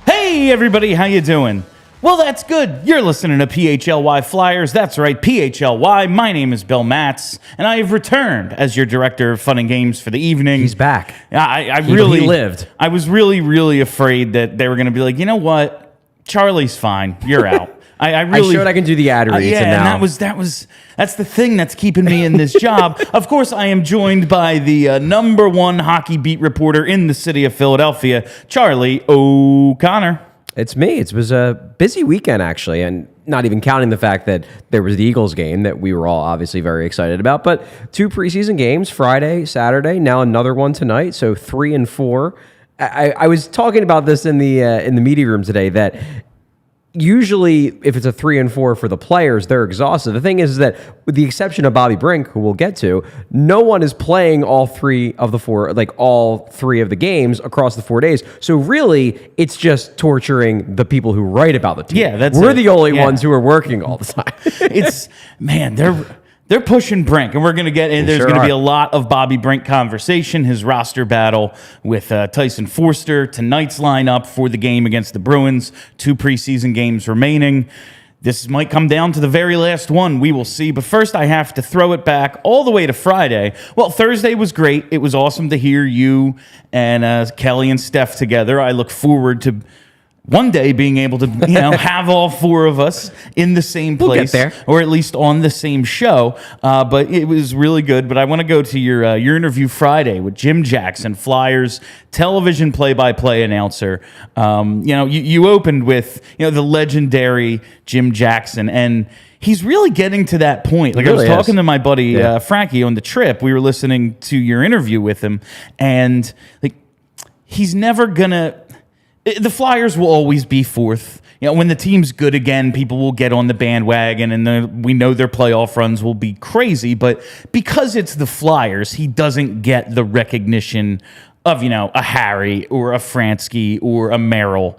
Hey everybody, how you doing? Well, that's good. You're listening to PHLY Flyers. That's right, PHLY. My name is Bill Matz, and I have returned as your director of fun and games for the evening. He's back. He lived. I was really afraid that they were going to be like, you know what? Charlie's fine. You're out. I showed I can do the ad reads, and now that's the thing that's keeping me in this job. Of course, I am joined by the #1 hockey beat reporter in the city of Philadelphia, Charlie O'Connor. It's me. It was a busy weekend, actually, and not even counting the fact that there was the Eagles game that we were all obviously very excited about. But 2 preseason games, Friday, Saturday, now another one tonight, so 3 and 4. I was talking about this in the media room today that usually if it's a 3 and 4 for the players, they're exhausted. The thing is that with the exception of Bobby Brink, who we'll get to, no one is playing all 3 of the games across the 4 days. So really, it's just torturing the people who write about the team. Yeah, we're the only ones who are working all the time. They're pushing Brink, and we're going to get in. There's going to be a lot of Bobby Brink conversation, his roster battle with Tyson Foerster, tonight's lineup for the game against the Bruins, 2 preseason games remaining. This might come down to the very last one. We will see. But first, I have to throw it back all the way to Friday. Well, Thursday was great. It was awesome to hear you and Kelly and Steph together. I look forward to one day being able to, have all 4 of us in the same place, we'll get there. or at least on the same show. But it was really good. But I want to go to your interview Friday with Jim Jackson, Flyers television play-by-play announcer. You opened with the legendary Jim Jackson, and he's really getting to that point. Like, I was talking to my buddy Frankie on the trip. We were listening to your interview with him, and he's never gonna. The Flyers will always be 4th. When the team's good again, people will get on the bandwagon, and we know their playoff runs will be crazy. But because it's the Flyers, he doesn't get the recognition of, a Harry or a Fransky or a Merrill.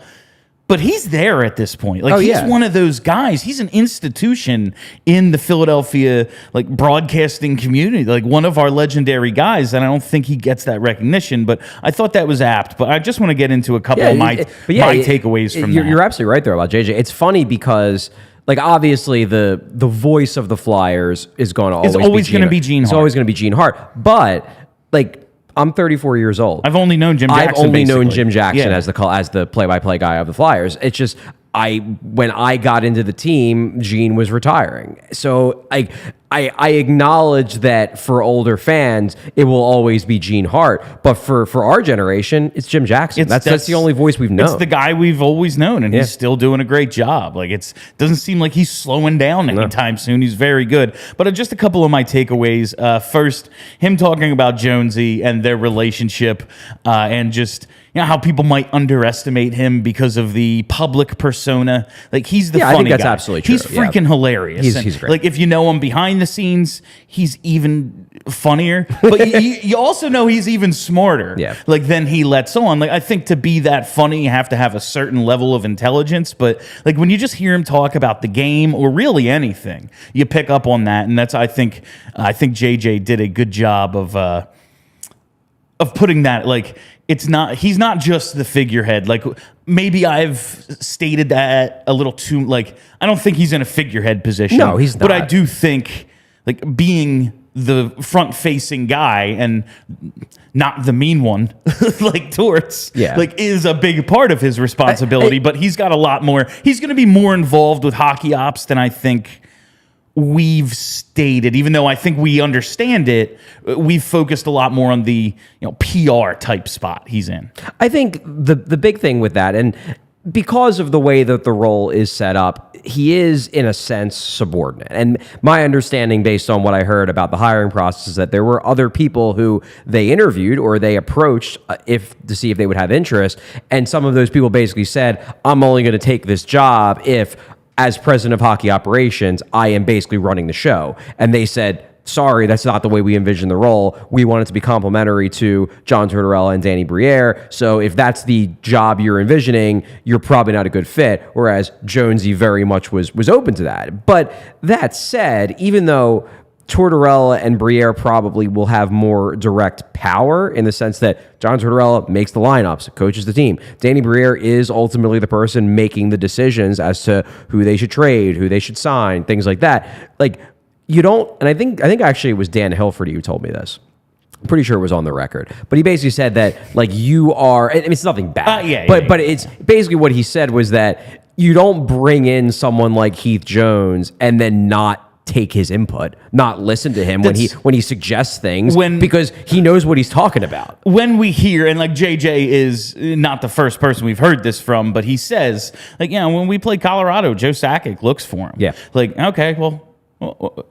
But he's there at this point. He's one of those guys. He's an institution in the Philadelphia broadcasting community, one of our legendary guys. And I don't think he gets that recognition. But I thought that was apt. But I just want to get into a couple of my takeaways from that. You're absolutely right there about JJ. It's funny because obviously the voice of the Flyers is going to always be Gene Hart. It's always going to be Gene Hart. But I'm 34 years old. I've only known Jim Jackson. I've only known Jim Jackson as the play-by-play guy of the Flyers. It's just when I got into the team, Gene was retiring. So I acknowledge that for older fans, it will always be Gene Hart. But for our generation, it's Jim Jackson. That's the only voice we've known. It's the guy we've always known, and he's still doing a great job. It doesn't seem like he's slowing down anytime soon. He's very good. But just a couple of my takeaways. First, him talking about Jonesy and their relationship, and just how people might underestimate him because of the public persona. He's the funny guy. I think that's absolutely true. He's freaking hilarious. He's great. If you know him behind the scenes, he's even funnier. But you also know he's even smarter. Yeah. Than he lets on. I think to be that funny, you have to have a certain level of intelligence. But when you just hear him talk about the game or really anything, you pick up on that. And I think JJ did a good job of putting that he's not just the figurehead. Maybe I've stated that a little too, I don't think he's in a figurehead position. No, he's not. But I do think, being the front-facing guy and not the mean one, Torts, is a big part of his responsibility. But he's got a lot more. He's going to be more involved with hockey ops than I think we've stated, even though I think we understand it. We've focused a lot more on the PR type spot he's in. I think the big thing with that, and because of the way that the role is set up, he is, in a sense, subordinate. And my understanding, based on what I heard about the hiring process, is that there were other people who they interviewed or they approached to see if they would have interest. And some of those people basically said, I'm only going to take this job if, as president of hockey operations, I am basically running the show. And they said, sorry, that's not the way we envision the role. We want it to be complementary to John Tortorella and Danny Briere. So if that's the job you're envisioning, you're probably not a good fit. Whereas Jonesy very much was open to that. But that said, even though Tortorella and Briere probably will have more direct power in the sense that John Tortorella makes the lineups, coaches the team. Danny Briere is ultimately the person making the decisions as to who they should trade, who they should sign, things like that. Like, you don't, and I think actually it was Dan Hilferty who told me this. I'm pretty sure it was on the record, but he basically said that, like, you are, I mean, it's nothing bad, but it's basically what he said was that you don't bring in someone like Heath Jones and then not take his input, not listen to him when he suggests things, because he knows what he's talking about. When we hear, and like JJ is not the first person we've heard this from, but he says, like, when we play Colorado, Joe Sakic looks for him. Yeah. Like, okay, well,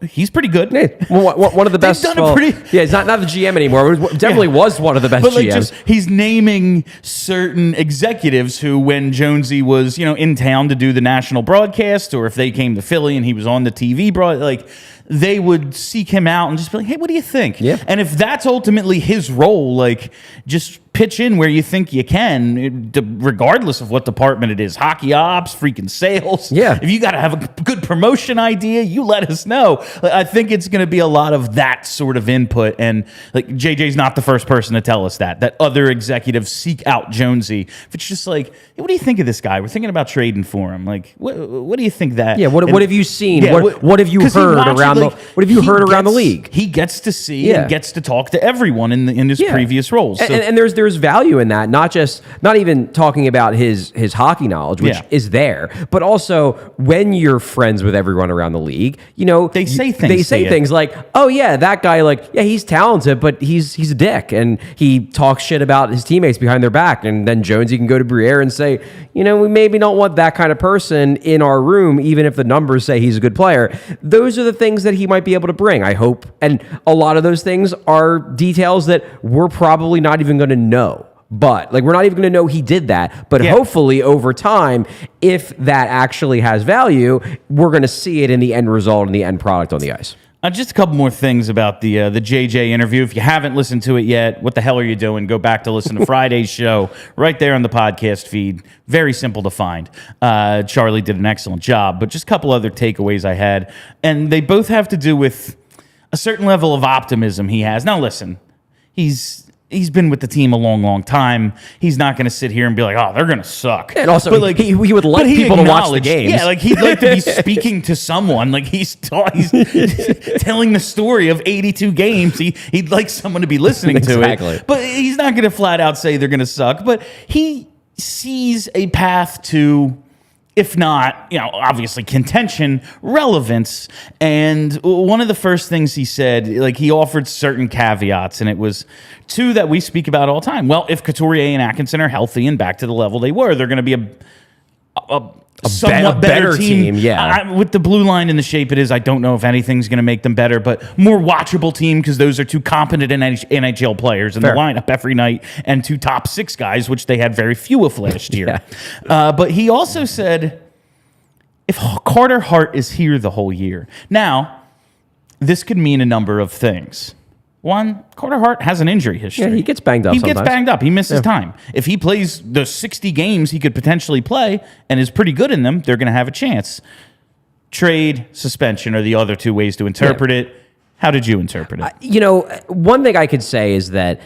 he's pretty good. Yeah. Well, one of the best. He's not the GM anymore. Definitely was one of the best but like GMs. He's naming certain executives who, when Jonesy was in town to do the national broadcast, or if they came to Philly and he was on the TV like they would seek him out and just be like, hey, what do you think? Yeah. And if that's ultimately his role, like, just pitch in where you think you can, regardless of what department it is, hockey ops, freaking sales. Yeah. If you got to have a good promotion idea, you let us know. I think it's going to be a lot of that sort of input. And like JJ's not the first person to tell us that other executives seek out Jonesy. If it's just like, hey, what do you think of this guy? We're thinking about trading for him. Like, what do you think that? Yeah. What have you seen? Yeah, what have you heard around the league? He gets to see and gets to talk to everyone in his previous roles. So, and there's value in that, not even talking about his hockey knowledge, which is there, but also when you're friends with everyone around the league, they say things like, oh yeah, that guy, like, yeah, he's talented, but he's a dick, and he talks shit about his teammates behind their back. And then Jonesy can go to Briere and say, we maybe don't want that kind of person in our room, even if the numbers say he's a good player. Those are the things that he might be able to bring, I hope. And a lot of those things are details that we're probably not even going to know. But like, we're not even going to know he did that. But hopefully over time, if that actually has value, we're going to see it in the end result and the end product on the ice. Just a couple more things about the JJ interview. If you haven't listened to it yet, what the hell are you doing? Go back to listen to Friday's show right there on the podcast feed. Very simple to find. Charlie did an excellent job, but just a couple other takeaways I had. And they both have to do with a certain level of optimism he has. Now, listen, he's been with the team a long, long time. He's not going to sit here and be like, oh, they're going to suck. And also, like, he would like people to watch the games. Yeah, like, he'd like to be speaking to someone. Like, he's telling the story of 82 games. He'd like someone to be listening to it. But he's not going to flat out say they're going to suck. But he sees a path to, if not, obviously contention, relevance. And one of the first things he said, like, he offered certain caveats, and it was two that we speak about all the time. Well, if Couturier and Atkinson are healthy and back to the level they were, they're going to be a somewhat better team. With the blue line in the shape it is, I don't know if anything's going to make them better, but more watchable team, because those are two competent NHL players in the lineup every night, and two top six guys, which they had very few of last year. But he also said, if Carter Hart is here the whole year. Now, this could mean a number of things. One, Carter Hart has an injury history. Yeah, he gets banged up sometimes. He gets banged up. He misses time. If he plays the 60 games he could potentially play and is pretty good in them, they're going to have a chance. Trade, suspension are the other two ways to interpret it. How did you interpret it? One thing I could say is that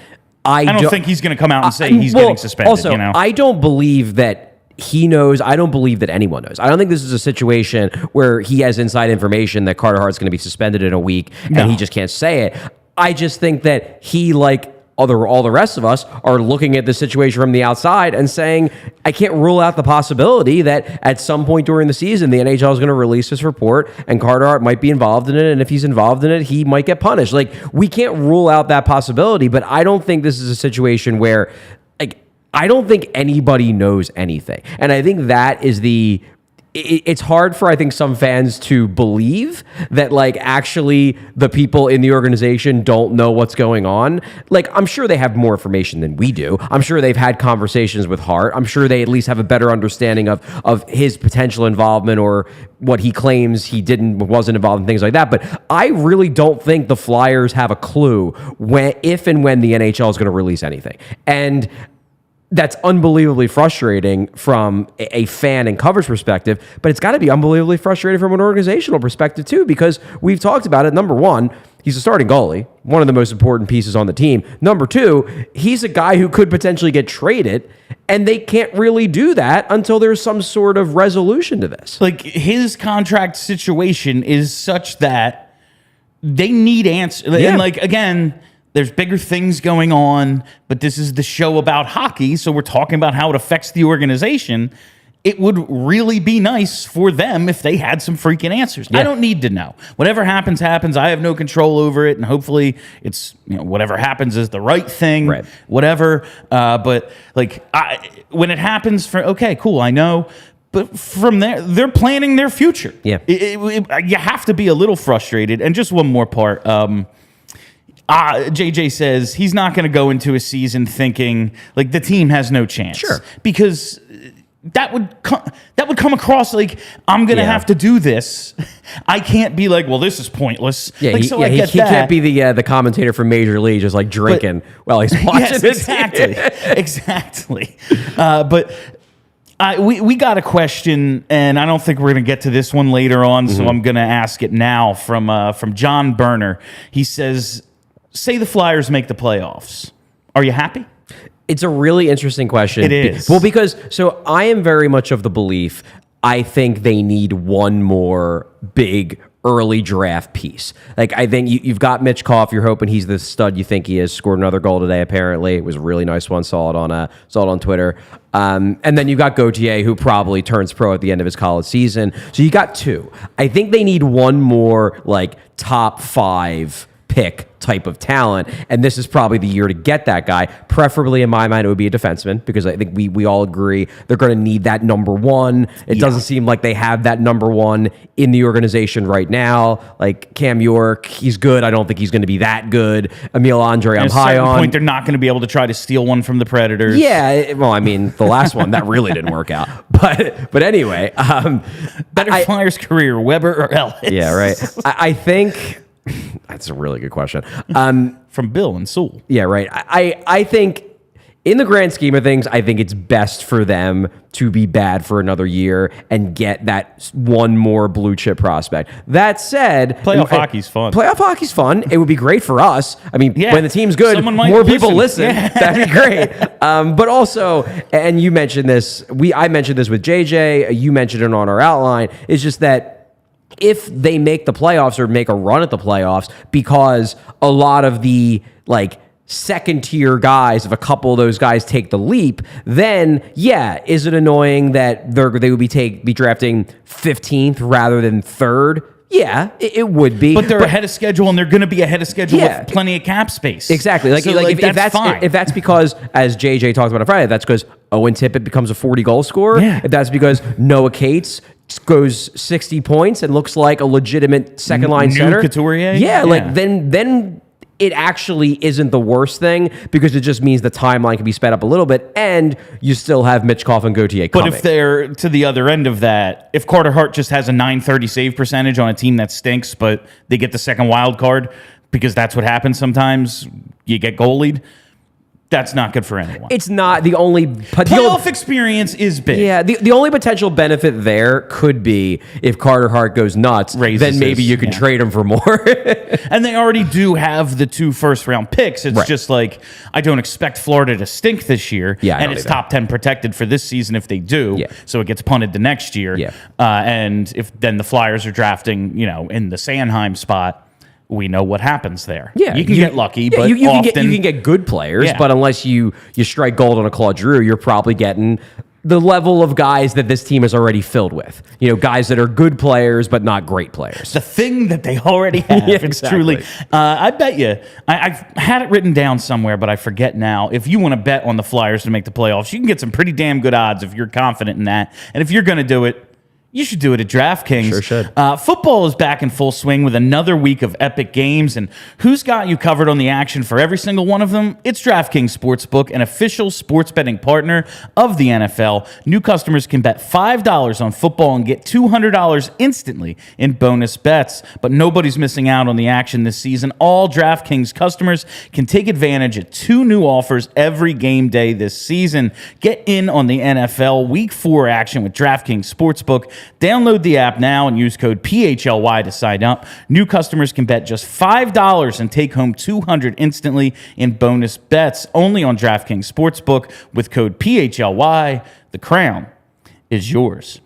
I don't think he's going to come out and say he's getting suspended. Also, I don't believe that he knows. I don't believe that anyone knows. I don't think this is a situation where he has inside information that Carter Hart's going to be suspended in a week and he just can't say it. I just think that he, like all the rest of us, are looking at the situation from the outside and saying, I can't rule out the possibility that at some point during the season, the NHL is going to release this report and Carter Hart might be involved in it. And if he's involved in it, he might get punished. Like, we can't rule out that possibility, but I don't think this is a situation where, like, I don't think anybody knows anything. And I think that is it's hard for, I think, some fans to believe that, like, actually the people in the organization don't know what's going on. Like, I'm sure they have more information than we do. I'm sure they've had conversations with Hart. I'm sure they at least have a better understanding of his potential involvement or what he claims he wasn't involved in, things like that. But I really don't think the Flyers have a clue if and when the NHL is going to release anything. And that's unbelievably frustrating from a fan and coverage perspective, but it's got to be unbelievably frustrating from an organizational perspective too, because we've talked about it. Number one, he's a starting goalie, one of the most important pieces on the team. Number two, he's a guy who could potentially get traded, and they can't really do that until there's some sort of resolution to this. Like, his contract situation is such that they need answers. Yeah. And, like, again, there's bigger things going on, but this is the show about hockey, so we're talking about how it affects the organization. It would really be nice for them if they had some freaking answers. Yeah. I don't need to know. Whatever happens, happens. I have no control over it, and hopefully it's, whatever happens is the right thing, right. Whatever. But, like, when it happens, okay, cool, I know. But from there, they're planning their future. Yeah. You have to be a little frustrated. And just one more part. JJ says he's not going to go into a season thinking like the team has no chance. Sure. Because that would come across like I'm going to have to do this. I can't be like, well, this is pointless. Yeah, like, he can't be the commentator from Major League just like drinking while he's watching this. Exactly. But we got a question, and I don't think we're going to get to this one later on, so I'm going to ask it now from John Berner. He says, say the Flyers make the playoffs. Are you happy? It's a really interesting question. It is. Well, because I am very much of the belief, I think they need one more big early draft piece. Like, I think you've got Mitch Koff. You're hoping he's the stud you think he is. Scored another goal today, apparently. It was a really nice one. Saw it on Twitter. And then you've got Gauthier, who probably turns pro at the end of his college season. So you got two. I think they need one more, like, top 5 pick type of talent, and this is probably the year to get that guy. Preferably, in my mind, it would be a defenseman, because I think we all agree they're going to need that number one. It doesn't seem like they have that number one in the organization right now. Like Cam York, he's good. I don't think he's going to be that good. Emil Andre, I'm high on. At some point, they're not going to be able to try to steal one from the Predators. Yeah, well, I mean, the last one, that really didn't work out. But anyway. Better Flyers career, Weber or Ellis? Yeah, right. I think... That's a really good question. From Bill and Sewell. Yeah, right. I think in the grand scheme of things, I think it's best for them to be bad for another year and get that one more blue chip prospect. That said, playoff hockey's fun. Playoff hockey's fun. It would be great for us. I mean, when the team's good, more people listen. Yeah. That'd be great. But also, and you mentioned this, I mentioned this with JJ, you mentioned it on our outline, it's just that if they make the playoffs or make a run at the playoffs, because a lot of the like second tier guys, if a couple of those guys take the leap, then is it annoying that they would be drafting 15th rather than 3rd? Yeah, it would be. But they're ahead of schedule, and they're going to be ahead of schedule with plenty of cap space. Exactly. If that's because, as JJ talked about on Friday, that's because Owen Tippett becomes a 40-goal scorer. Yeah. If that's because Noah Cates goes 60 points and looks like a legitimate second-line center. Couturier? Yeah, like then it actually isn't the worst thing, because it just means the timeline can be sped up a little bit, and you still have Mitch Koff and Gauthier coming. But if they're to the other end of that, if Carter Hart just has a .930 save percentage on a team that stinks, but they get the second wild card, because that's what happens sometimes, you get goalied, that's not good for anyone. It's not the only... Playoff experience is big. Yeah, the only potential benefit there could be if Carter Hart goes nuts, then maybe you can trade him for more. And they already do have the 2 first-round picks. It's just like, I don't expect Florida to stink this year. Yeah, and it's top 10 protected for this season if they do. Yeah. So it gets punted the next year. Yeah. And if then the Flyers are drafting, in the Sanheim spot, we know what happens there. Yeah, you can get lucky, but you often can get good players. Yeah. But unless you strike gold on a Claude Giroux, you're probably getting the level of guys that this team is already filled with. You know, guys that are good players but not great players. The thing that they already have. Yeah, It's exactly. truly. I bet you. I've had it written down somewhere, but I forget now. If you want to bet on the Flyers to make the playoffs, you can get some pretty damn good odds if you're confident in that. And if you're going to do it, you should do it at DraftKings. Sure should. Football is back in full swing with another week of epic games. And who's got you covered on the action for every single one of them? It's DraftKings Sportsbook, an official sports betting partner of the NFL. New customers can bet $5 on football and get $200 instantly in bonus bets. But nobody's missing out on the action this season. All DraftKings customers can take advantage of 2 new offers every game day this season. Get in on the NFL Week 4 action with DraftKings Sportsbook. Download the app now and use code PHLY to sign up. New customers can bet just $5 and take home $200 instantly in bonus bets. Only on DraftKings Sportsbook with code PHLY. The crown is yours.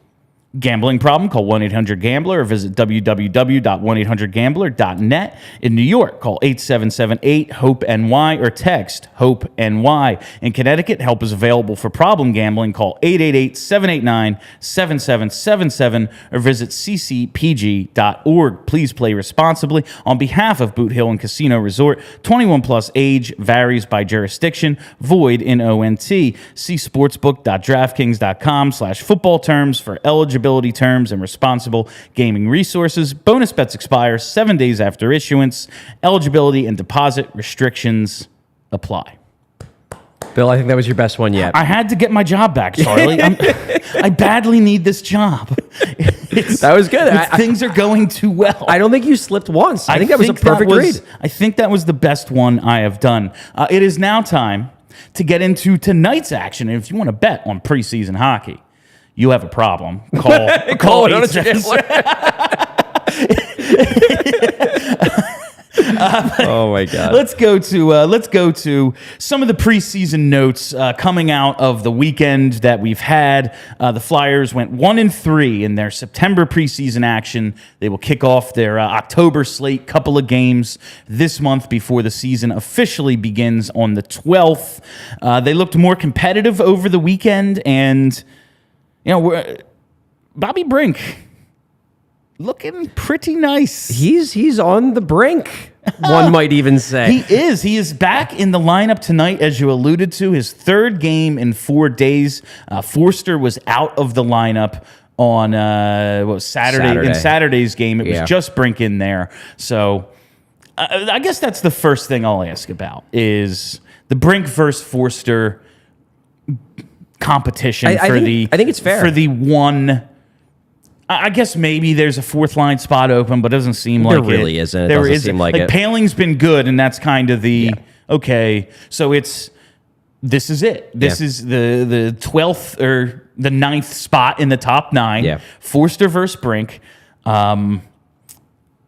Gambling problem? Call 1-800-GAMBLER or visit www.1800gambler.net. In New York, call 877-8-HOPE-NY or text HOPE-NY. In Connecticut, help is available for problem gambling. Call 888-789-7777 or visit ccpg.org. Please play responsibly. On behalf of Boot Hill and Casino Resort, 21 plus age varies by jurisdiction, void in ONT. See sportsbook.draftkings.com/football terms for eligibility terms and responsible gaming resources. Bonus bets expire 7 days after issuance. Eligibility and deposit restrictions apply. Bill, I think that was your best one yet. I had to get my job back, Charlie. I badly need this job. That was good. Things are going too well. I don't think you slipped once. I think that was a perfect read. I think that was the best one I have done. It is now time to get into tonight's action. And if you want to bet on preseason hockey, you have a problem. Call 877. Oh my God! Let's go to some of the preseason notes coming out of the weekend that we've had. The Flyers went 1-3 in their September preseason action. They will kick off their October slate, couple of games this month before the season officially begins on the 12th. They looked more competitive over the weekend, and Bobby Brink looking pretty nice. He's on the brink. One might even say he is. He is back in the lineup tonight, as you alluded to. His 3rd game in 4 days. Foerster was out of the lineup on Saturday. In Saturday's game, it was just Brink in there. So I guess that's the first thing I'll ask about is the Brink versus Foerster competition. I think it's fair for the one. I guess maybe there's a 4th line spot open, but it doesn't seem like it. There really isn't. It doesn't seem like it. Paling's been good, and that's kind of the okay. So this is it. This is the 12th or the 9th spot in the top 9. Yeah. Foerster versus Brink.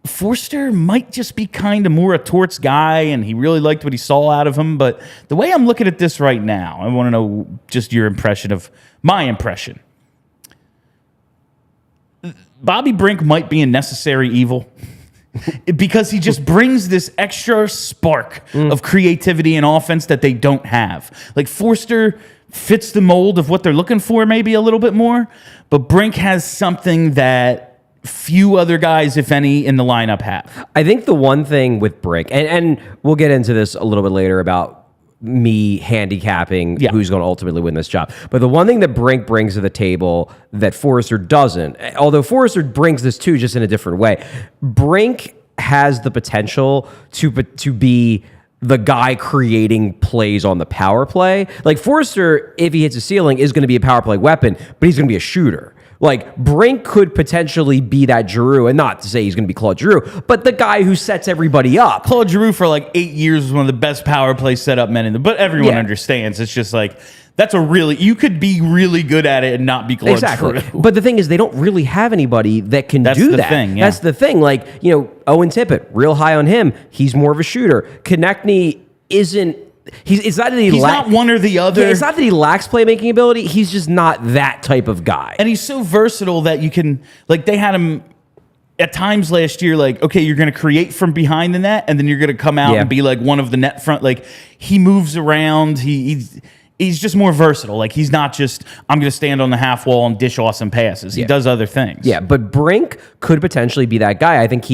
Foerster might just be kind of more a Torts guy, and he really liked what he saw out of him. But the way I'm looking at this right now, I want to know just your impression of my impression. Bobby Brink might be a necessary evil because he just brings this extra spark of creativity and offense that they don't have. Like Foerster fits the mold of what they're looking for maybe a little bit more, but Brink has something that few other guys, if any, in the lineup have. I think the one thing with Brink, and we'll get into this a little bit later about me handicapping who's going to ultimately win this job. But the one thing that Brink brings to the table that Foerster doesn't, although Foerster brings this too, just in a different way, Brink has the potential to be the guy creating plays on the power play. Like Foerster, if he hits a ceiling, is going to be a power play weapon, but he's going to be a shooter. Like, Brink could potentially be that Giroux, and not to say he's going to be Claude Giroux, but the guy who sets everybody up. Claude Giroux for like 8 years was one of the best power play setup men in the. But everyone understands. It's just like you could be really good at it and not be Claude Giroux. But the thing is, they don't really have anybody that can do that. That's the thing. Like, Owen Tippett, real high on him. He's more of a shooter. Konechny isn't. It's not that he's not one or the other. Yeah, it's not that he lacks playmaking ability. He's just not that type of guy. And he's so versatile that you can, like, they had him at times last year, like, okay, you're going to create from behind the net, and then you're going to come out and be like one of the net front. Like, he moves around. he's just more versatile. Like, he's not just, I'm going to stand on the half wall and dish awesome passes. He does other things. Yeah, but Brink could potentially be that guy. I think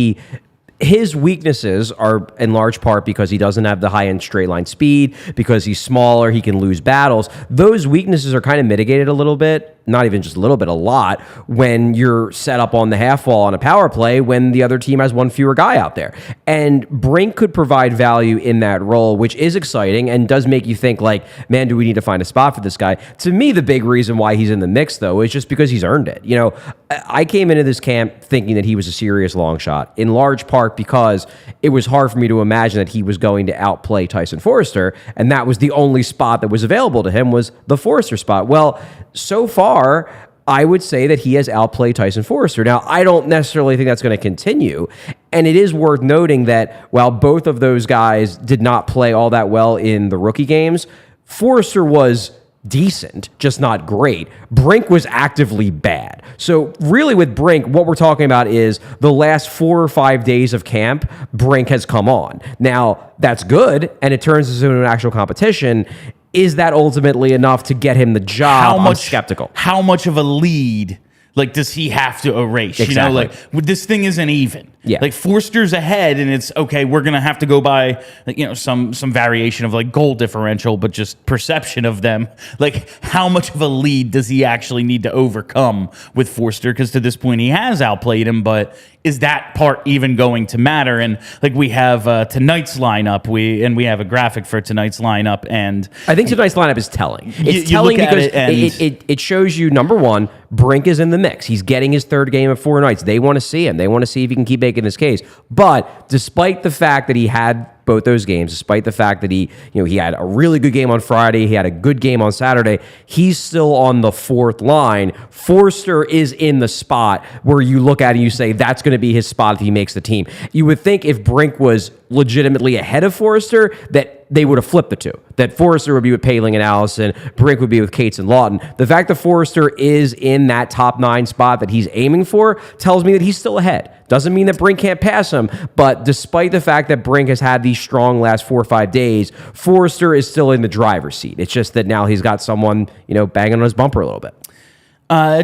his weaknesses are in large part because he doesn't have the high-end straight line speed, because he's smaller, he can lose battles. Those weaknesses are kind of mitigated a little bit, not even just a little bit, a lot, when you're set up on the half wall on a power play when the other team has one fewer guy out there. And Brink could provide value in that role, which is exciting and does make you think, like, man, do we need to find a spot for this guy? To me, the big reason why he's in the mix, though, is just because he's earned it. You know, I came into this camp thinking that he was a serious long shot, in large part because it was hard for me to imagine that he was going to outplay Tyson Foerster, and that was the only spot that was available to him, was the Foerster spot. Well, so far, I would say that he has outplayed Tyson Foerster. Now, I don't necessarily think that's going to continue, and it is worth noting that while both of those guys did not play all that well in the rookie games, Foerster was decent, just not great. Brink was actively bad. So really with Brink, what we're talking about is the last 4 or 5 days of camp, Brink has come on. Now, that's good, and it turns into an actual competition. Is that ultimately enough to get him the job? I'm skeptical. How much of a lead, like, does he have to erase? Exactly. You know, like, this thing isn't even. Yeah. Like, Foerster's ahead, and it's, okay, we're going to have to go by, like, you know, some variation of, like, goal differential, but just perception of them. Like, how much of a lead does he actually need to overcome with Foerster? Because to this point, he has outplayed him, but is that part even going to matter? And, like, we have tonight's lineup, we have a graphic for tonight's lineup, and I think tonight's lineup is telling. It's you telling look at because it shows you, number one, Brink is in the mix. He's getting his third game of 4 nights. They want to see him. They want to see if he can keep making his case. But despite the fact that he had both those games, despite the fact that he had a really good game on Friday, he had a good game on Saturday, he's still on the fourth line. Foerster is in the spot where you look at it and you say that's going to be his spot if he makes the team. You would think if Brink was legitimately ahead of Foerster that they would have flipped the two. That Foerster would be with Poehling and Allison, Brink would be with Cates and Lawton. The fact that Foerster is in that top 9 spot that he's aiming for tells me that he's still ahead. Doesn't mean that Brink can't pass him, but despite the fact that Brink has had these strong last 4 or 5 days, Foerster is still in the driver's seat. It's just that now he's got someone, banging on his bumper a little bit.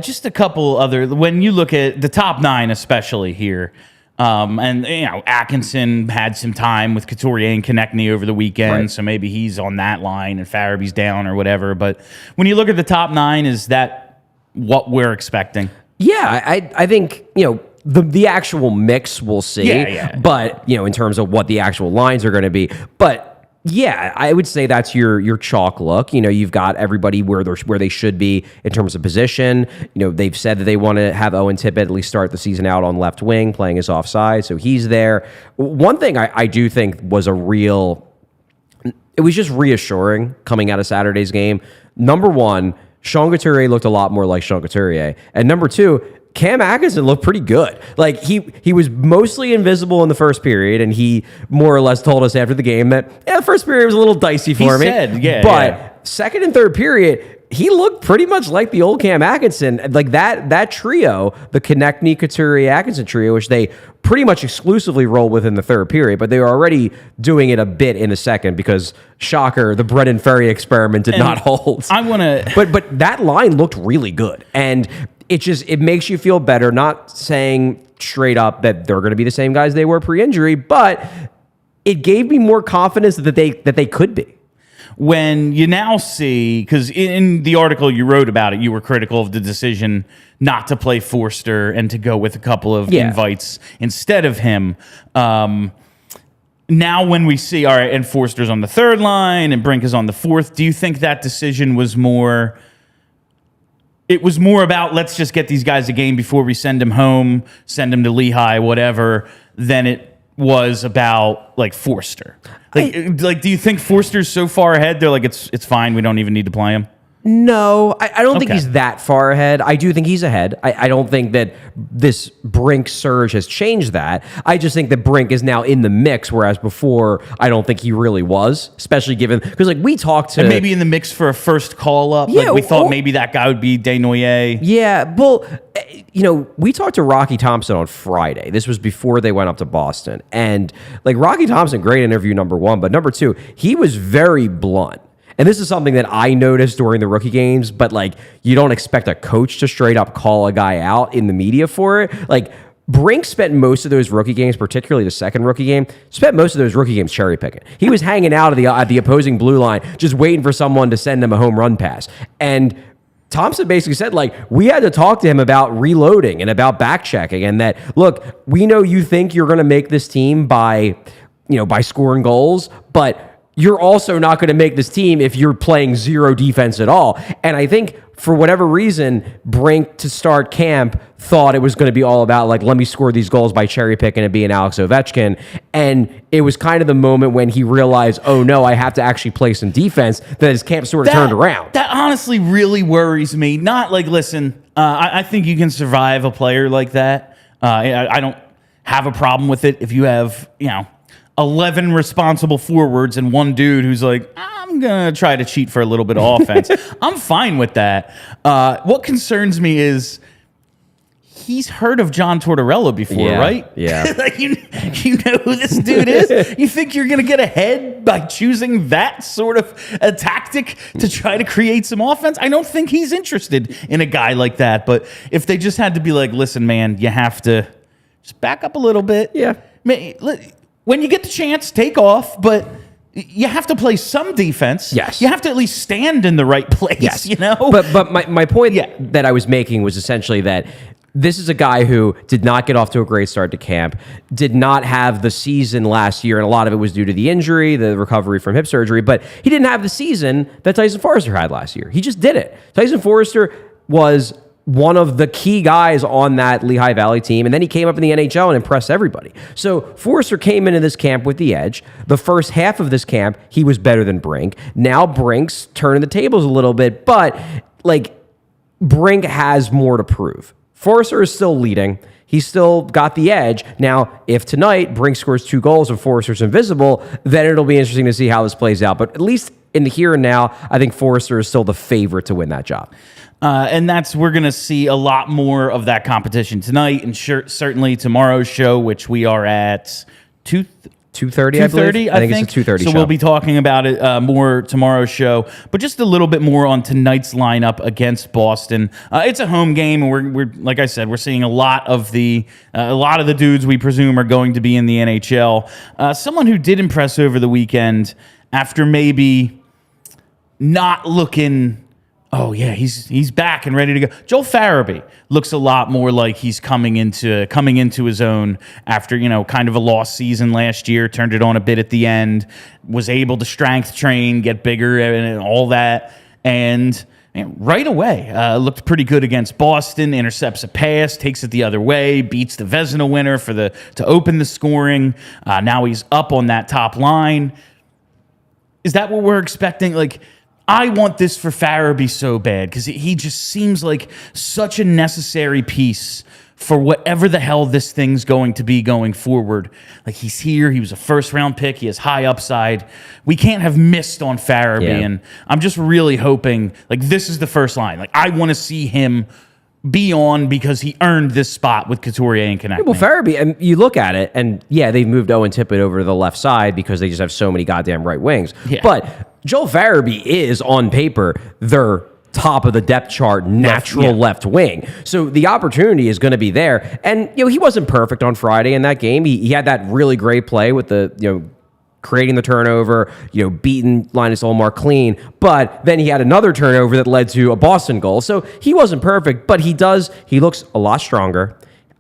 Just a couple other, when you look at the top 9 especially here, and Atkinson had some time with Couturier and Konechny over the weekend, right. So maybe he's on that line and Farabee's down or whatever. But when you look at the top 9, is that what we're expecting? Yeah, I think, the actual mix we'll see. Yeah. But, in terms of what the actual lines are going to be. But yeah, I would say that's your chalk look. You've got everybody where they should be in terms of position. They've said that they want to have Owen Tippett at least start the season out on left wing, playing his offside, so he's there. One thing I do think was it was just reassuring coming out of Saturday's game. Number one, Sean Couturier looked a lot more like Sean Couturier. And number two, Cam Atkinson looked pretty good. Like, he was mostly invisible in the first period, and he more or less told us after the game that, the first period was a little dicey for me. But second and third period, he looked pretty much like the old Cam Atkinson. Like, that trio, the Konechny, Couturier, Atkinson trio, which they pretty much exclusively roll with in the third period, but they were already doing it a bit in the second because, shocker, the Brendan Ferry experiment did not hold. But that line looked really good. And it makes you feel better, not saying straight up that they're going to be the same guys they were pre-injury, but it gave me more confidence that they could be. When you now see, because in the article you wrote about it, you were critical of the decision not to play Foerster and to go with a couple of invites instead of him. Now when we see, all right, and Foerster's on the third line and Brink is on the fourth, do you think that decision was more... It was more about, let's just get these guys a game before we send them home, send them to Lehigh, whatever, than it was about, like, Foerster? Like, do you think Foerster's so far ahead, they're like, it's fine, we don't even need to play him? No, I don't think he's that far ahead. I do think he's ahead. I don't think that this Brink surge has changed that. I just think that Brink is now in the mix, whereas before, I don't think he really was, especially given... Because, like, we talked to... And maybe in the mix for a first call-up. Yeah, like, we thought maybe that guy would be Desnoyers. Yeah, well, we talked to Rocky Thompson on Friday. This was before they went up to Boston. And, like, Rocky Thompson, great interview, number one. But number two, he was very blunt. And this is something that I noticed during the rookie games, but like you don't expect a coach to straight up call a guy out in the media for it. Like Brink spent most of those rookie games, particularly the second rookie game, spent most of those rookie games cherry picking. He was hanging out at the opposing blue line, just waiting for someone to send him a home run pass. And Thompson basically said, like, we had to talk to him about reloading and about back checking, and that, look, we know you think you're going to make this team by scoring goals, but you're also not going to make this team if you're playing zero defense at all. And I think for whatever reason, Brink to start camp thought it was going to be all about, like, let me score these goals by cherry picking and being Alex Ovechkin. And it was kind of the moment when he realized, oh no, I have to actually play some defense, that his camp sort of turned around. That honestly really worries me. Not like, listen, I think you can survive a player like that. I don't have a problem with it if you have, 11 responsible forwards and one dude who's like, I'm going to try to cheat for a little bit of offense. I'm fine with that. What concerns me is he's heard of John Tortorella before, right? Yeah. Like you know who this dude is? You think you're going to get ahead by choosing that sort of a tactic to try to create some offense? I don't think he's interested in a guy like that. But if they just had to be like, listen, man, you have to just back up a little bit. Yeah. When you get the chance, take off, but you have to play some defense. Yes. You have to at least stand in the right place, Yes. But my point that I was making was essentially that this is a guy who did not get off to a great start to camp, did not have the season last year, and a lot of it was due to the injury, the recovery from hip surgery, but he didn't have the season that Tyson Foerster had last year. He just did it. Tyson Foerster was one of the key guys on that Lehigh Valley team, and then he came up in the NHL and impressed everybody. So Foerster came into this camp with the edge. The first half of this camp, he was better than Brink. Now Brink's turning the tables a little bit, but like Brink has more to prove. Foerster is still leading. He's still got the edge. Now, if tonight Brink scores 2 goals and Foerster's invisible, then it'll be interesting to see how this plays out. But at least in the here and now, I think Foerster is still the favorite to win that job. And we're going to see a lot more of that competition tonight, and certainly tomorrow's show, which we are at 2:30, I believe. I think it's a 2:30 show. So we'll be talking about it more tomorrow's show, but just a little bit more on tonight's lineup against Boston. It's a home game, and we're like I said, we're seeing a lot of the dudes we presume are going to be in the NHL. Someone who did impress over the weekend after maybe not looking. Oh yeah, he's back and ready to go. Joel Farabee looks a lot more like he's coming into his own after kind of a lost season last year. Turned it on a bit at the end, was able to strength train, get bigger, and all that, and right away looked pretty good against Boston. Intercepts a pass, takes it the other way, beats the Vezina winner to open the scoring. Now he's up on that top line. Is that what we're expecting? Like, I want this for Farabee so bad because he just seems like such a necessary piece for whatever the hell this thing's going to be going forward. Like, he's here. He was a first-round pick. He has high upside. We can't have missed on Farabee, and I'm just really hoping, like, this is the first line. Like, I want to see him be on because he earned this spot with Couturier and Konechny. Well, Farabee, and you look at it, and they've moved Owen Tippett over to the left side because they just have so many goddamn right wings. Yeah. But Joel Farabee is, on paper, their top of the depth chart natural left wing. So the opportunity is going to be there. And, he wasn't perfect on Friday in that game. He had that really great play with the, creating the turnover, beating Linus Ullmark clean. But then he had another turnover that led to a Boston goal. So he wasn't perfect, but he looks a lot stronger.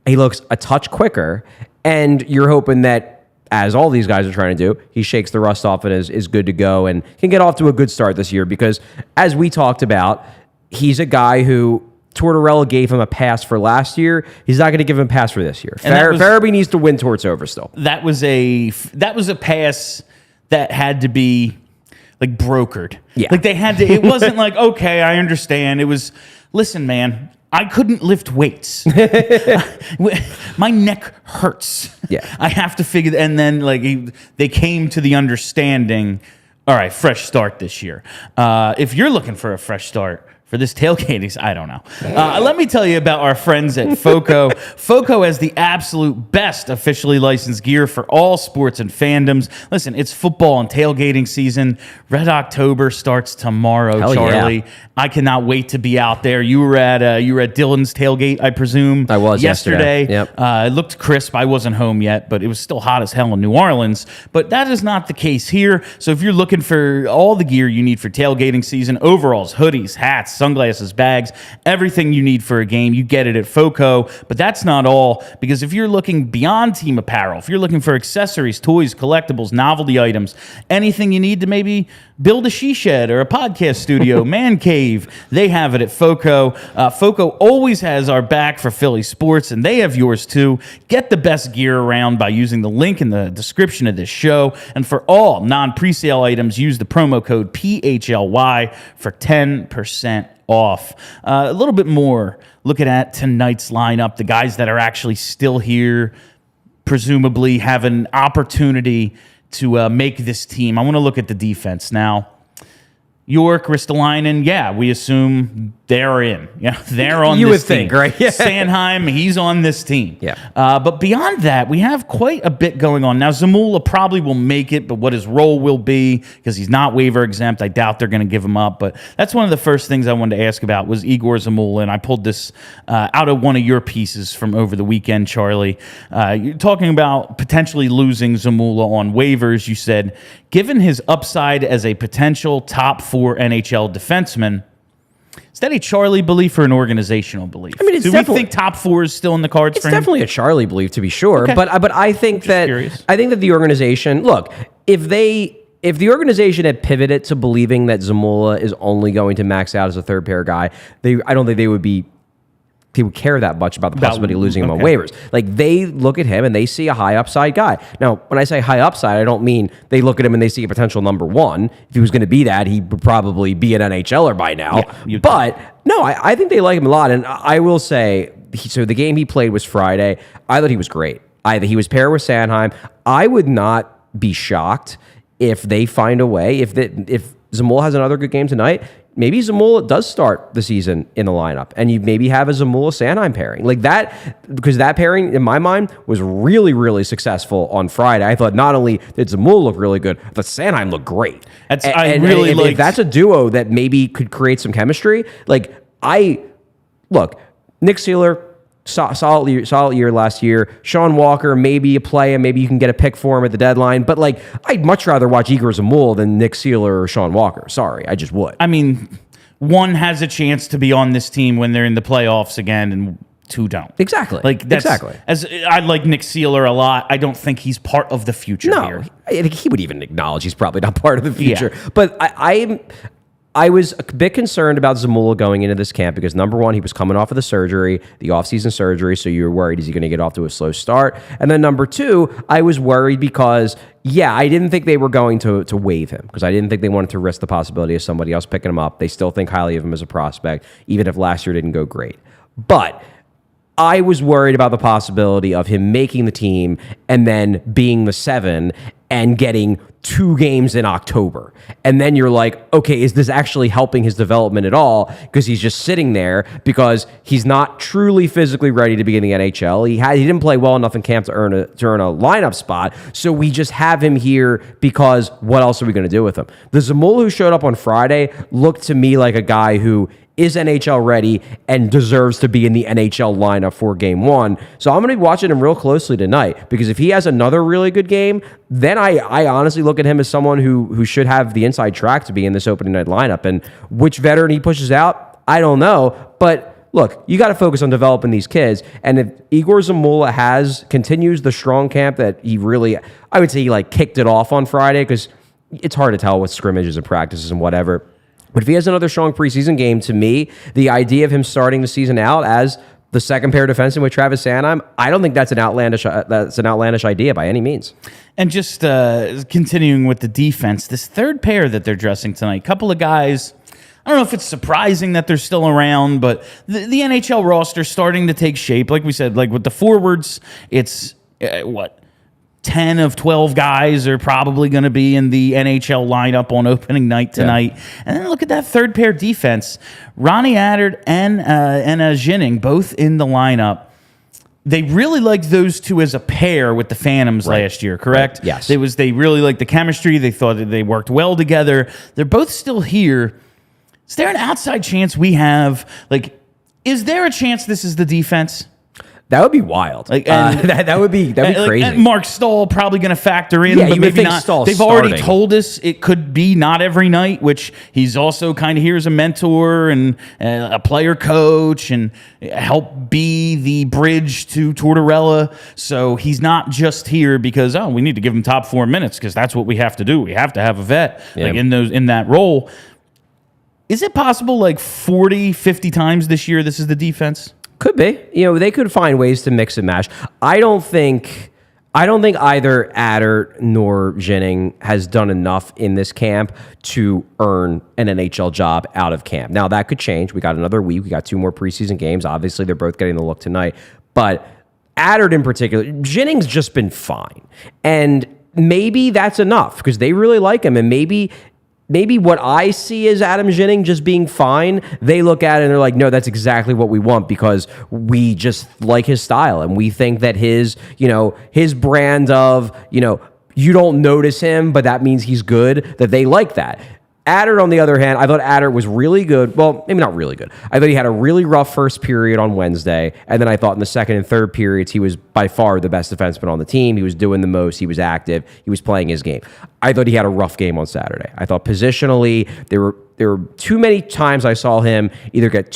He looks a touch quicker. And you're hoping that, as all these guys are trying to do, he shakes the rust off and is good to go and can get off to a good start this year because, as we talked about, he's a guy who Tortorella gave him a pass for last year. He's not going to give him a pass for this year. Farabee needs to win towards over still. That was a pass that had to be like brokered. Yeah. Like they had to, it wasn't like, okay, I understand. It was, listen, man, I couldn't lift weights. My neck hurts. Yeah. I have to figure, and then they came to the understanding, all right, fresh start this year. If you're looking for a fresh start, for this tailgating. I don't know. Let me tell you about our friends at FOCO. FOCO has the absolute best officially licensed gear for all sports and fandoms. Listen, it's football and tailgating season. Red October starts tomorrow, Hell Charlie. yeah. I cannot wait to be out there. You were at Dylan's tailgate, I presume. I was yesterday. Yep. It looked crisp. I wasn't home yet, but it was still hot as hell in New Orleans. But that is not the case here. So if you're looking for all the gear you need for tailgating season, overalls, hoodies, hats, sunglasses, bags, everything you need for a game, you get it at FOCO. But that's not all, because if you're looking beyond team apparel, if you're looking for accessories, toys, collectibles, novelty items, anything you need to maybe build a she shed or a podcast studio, man cave, they have it at FOCO. FOCO always has our back for Philly sports, and they have yours too. Get the best gear around by using the link in the description of this show. And for all non-presale items, use the promo code PHLY for 10% off. A little bit more looking at tonight's lineup, the guys that are actually still here, presumably have an opportunity to make this team. I want to look at the defense now. York, Ristolainen, yeah, we assume they're in. Yeah, they're on you this would team. think, right? Yeah. Sanheim, he's on this team. Yeah. But beyond that, we have quite a bit going on. Now, Zamula probably will make it, but what his role will be, because he's not waiver exempt, I doubt they're going to give him up. But that's one of the first things I wanted to ask about was Igor Zamula, and I pulled this out of one of your pieces from over the weekend, Charlie. You're talking about potentially losing Zamula on waivers. You said, given his upside as a potential top 4 NHL defenseman, is that a Charlie belief or an organizational belief? I mean, it's Do we think top 4 is still in the cards for him? It's definitely a Charlie belief, to be sure. Okay. But I think that the organization, look, if the organization had pivoted to believing that Zamula is only going to max out as a third pair guy, I don't think they would care that much about the possibility of losing him on waivers. Like, they look at him and they see a high upside guy. Now, when I say high upside, I don't mean they look at him and they see a potential number 1. If he was going to be that, he would probably be an NHLer by now. Yeah, but no, I think they like him a lot. And I will say, so the game he played was Friday. I thought he was great. He was paired with Sanheim. I would not be shocked if they find a way, if Zamula has another good game tonight, maybe Zamula does start the season in the lineup, and you maybe have a Zamula-Sanheim pairing. Like that, because that pairing, in my mind, was really, really successful on Friday. I thought not only did Zamula look really good, but Sanheim looked great. If that's a duo that maybe could create some chemistry, Nick Seeler, solid year last year. Sean Walker, maybe you play him, maybe you can get a pick for him at the deadline. But I'd much rather watch Igor Zamula than Nick Seeler or Sean Walker. Sorry, I just would. I mean, one has a chance to be on this team when they're in the playoffs again, and 2 don't. Exactly. Exactly. As I like Nick Seeler a lot, I don't think he's part of the future here. I think he would even acknowledge he's probably not part of the future. Yeah. But I was a bit concerned about Zamula going into this camp because, number 1, he was coming off of the offseason surgery, so you were worried, is he going to get off to a slow start? And then number 2, I was worried because, I didn't think they were going to waive him because I didn't think they wanted to risk the possibility of somebody else picking him up. They still think highly of him as a prospect, even if last year didn't go great. But I was worried about the possibility of him making the team and then being the 7 and getting 2 games in October. And then you're like, okay, is this actually helping his development at all? Because he's just sitting there because he's not truly physically ready to be in the NHL. He didn't play well enough in camp to earn a lineup spot. So we just have him here because what else are we going to do with him? The Zamula who showed up on Friday looked to me like a guy who is NHL ready and deserves to be in the NHL lineup for game 1. So I'm going to be watching him real closely tonight because if he has another really good game, then I honestly look at him as someone who should have the inside track to be in this opening night lineup. And which veteran he pushes out, I don't know. But look, you got to focus on developing these kids. And if Igor Zamula continues the strong camp that he really, I would say he kicked it off on Friday because it's hard to tell with scrimmages and practices and whatever. But if he has another strong preseason game, to me, the idea of him starting the season out as the second pair defenseman with Travis Sanheim, I don't think that's an outlandish idea by any means. And just continuing with the defense, this third pair that they're dressing tonight, couple of guys, I don't know if it's surprising that they're still around, but the NHL roster starting to take shape. Like we said, with the forwards, it's 10 of 12 guys are probably going to be in the NHL lineup on opening night tonight. Yeah. And then look at that third pair defense. Ronnie Attard and Ginning both in the lineup. They really liked those two as a pair with the Phantoms last year, correct? Right. Yes. They really liked the chemistry. They thought that they worked well together. They're both still here. Is there an outside chance we have, like, is there a chance this is the defense? That would be wild. Like, that would be crazy. And Mark Stahl probably going to factor in, yeah, but you maybe think not. Stahl's They've starting. already told us it could be not every night, which he's also kind of here as a mentor and a player coach and help be the bridge to Tortorella. So he's not just here because, we need to give him top 4 minutes because that's what we have to do. We have to have a vet like in that role. Is it possible like 40, 50 times this year this is the defense? Could be. They could find ways to mix and match. I don't think either Attard nor Ginning has done enough in this camp to earn an NHL job out of camp. Now, that could change. We got another week. We got 2 more preseason games. Obviously, they're both getting the look tonight. But Attard in particular, Ginning's just been fine. And maybe that's enough because they really like him. And maybe what I see is Adam Ginning just being fine, they look at it and they're like, no, that's exactly what we want because we just like his style. And we think that his brand of, you don't notice him, but that means he's good, that they like that. Attard, on the other hand, I thought Attard was really good. Well, maybe not really good. I thought he had a really rough first period on Wednesday, and then I thought in the second and third periods, he was by far the best defenseman on the team. He was doing the most. He was active. He was playing his game. I thought he had a rough game on Saturday. I thought positionally, there were too many times I saw him either get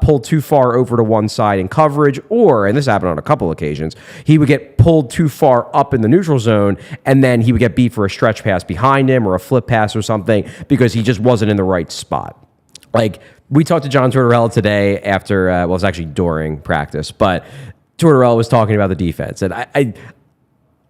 pulled too far over to one side in coverage, or, and this happened on a couple occasions, he would get pulled too far up in the neutral zone, and then he would get beat for a stretch pass behind him or a flip pass or something because he just wasn't in the right spot. Like, we talked to John Tortorella today after, it was actually during practice, but Tortorella was talking about the defense, and I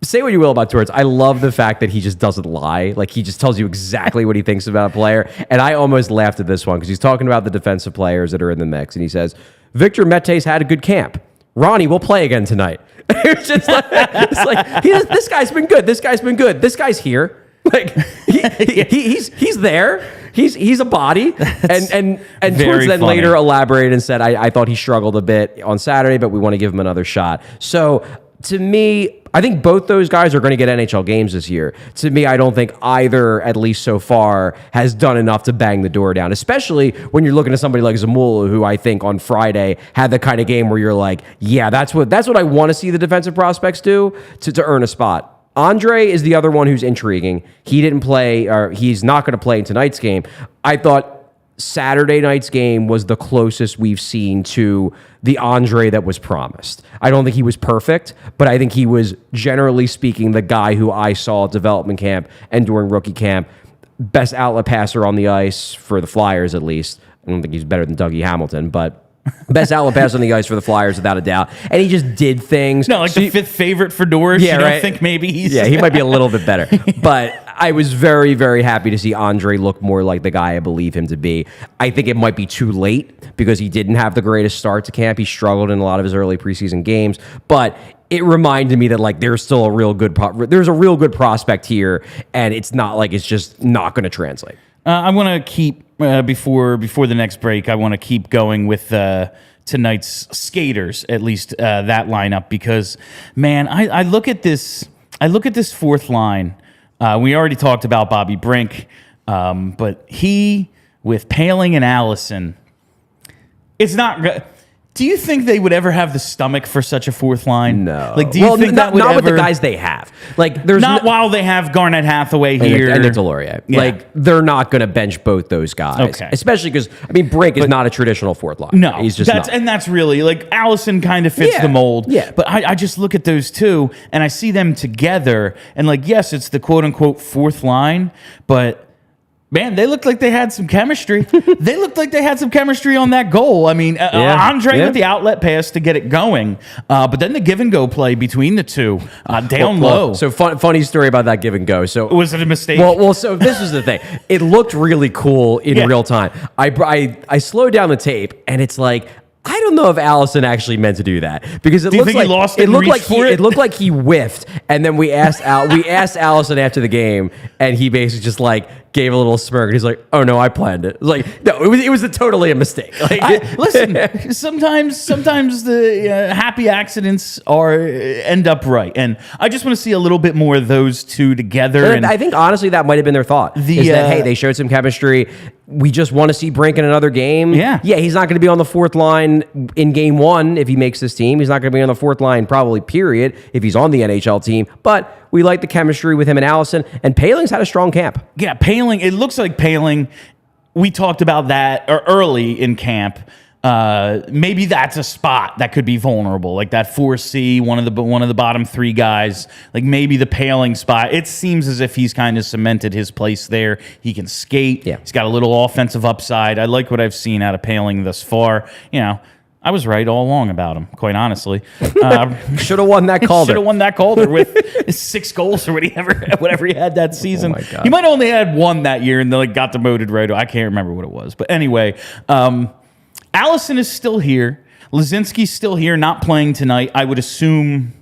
say what you will about Torts. I love the fact that he just doesn't lie. Like, he just tells you exactly what he thinks about a player. And I almost laughed at this one because he's talking about the defensive players that are in the mix. And he says, Victor Mete's had a good camp. Ronnie will play again tonight. It's just like, this guy's been good. This guy's been good. This guy's here. Like, he's there. He's a body. And Torts then later elaborated and said, I thought he struggled a bit on Saturday, but we want to give him another shot. So, to me, I think both those guys are going to get NHL games this year. To me, I don't think either, at least so far, has done enough to bang the door down, especially when you're looking at somebody like Zamula, who I think on Friday had the kind of game where you're like, yeah, that's what I want to see the defensive prospects do to earn a spot. Andre is the other one who's intriguing. He didn't play, or he's not going to play in tonight's game. I thought Saturday night's game was the closest we've seen to the Andre that was promised. I don't think he was perfect, but I think he was, generally speaking, the guy who I saw at development camp and during rookie camp. Best outlet passer on the ice for the Flyers, at least. I don't think he's better than Dougie Hamilton, but best outlet pass on the ice for the Flyers, without a doubt. And he just did things. No, like the fifth favorite for Doris. Yeah, you don't right? think maybe he's... Yeah, he might be a little bit better. But I was very, very happy to see Andre look more like the guy I believe him to be. I think it might be too late because he didn't have the greatest start to camp. He struggled in a lot of his early preseason games. But it reminded me that, like, there's still a real good prospect here, and it's not like it's just not going to translate. I want to keep... before the next break, I want to keep going with tonight's skaters, at least that lineup, because, man, I look at this fourth line. We already talked about Bobby Brink, but he with Paling and Allison, it's not good. Do you think they would ever have the stomach for such a fourth line? No. Like, do you think that would not ever, with the guys they have? Like, there's not while they have Garnett Hathaway here and Delorier. Yeah. Like, they're not going to bench both those guys. Okay. Especially because Brink is not a traditional fourth line. No, he's just not. And that's really, like, Allison kind of fits the mold. Yeah. But I just look at those two and I see them together, and, like, yes, it's the quote unquote fourth line, but man, they looked like they had some chemistry. They looked like they had some chemistry on that goal. I mean, Andre with the outlet pass to get it going, but then the give and go play between the two down low. So funny story about that give and go. So was it a mistake? Well. So this was the thing. It looked really cool in real time. I slowed down the tape, and it's like, I don't know if Allison actually meant to do that because it Do you looks think he like lost it and looked like reached for it? it looked like he whiffed, and then we asked Allison after the game, and he basically just like gave a little smirk, and he's like, "Oh no, I planned it." Like, no, it was totally a mistake. Like, Listen, sometimes the happy accidents end up right, and I just want to see a little bit more of those two together. And I think honestly that might have been their thought. Is that hey, they showed some chemistry. We just want to see Brink in another game. Yeah. He's not going to be on the fourth line in game one if he makes this team. He's not going to be on the fourth line probably, period, if he's on the NHL team. But we like the chemistry with him and Allison. And Paling's had a strong camp. Yeah, Paling. It looks like Paling. We talked about that early in camp. Maybe that's a spot that could be vulnerable, like that 4C, one of the bottom three guys. Like maybe the Paling spot. It seems as if he's kind of cemented his place there. He can skate. Yeah. He's got a little offensive upside. I like what I've seen out of Paling thus far. You know, I was right all along about him, quite honestly. Should have won that Calder. Should have won that Calder with 6 goals or whatever he had that season. Oh my God. He might have only had 1 that year and then like got demoted right away. I can't remember what it was. But anyway, Allison is still here. Lazinski's still here, not playing tonight. I would assume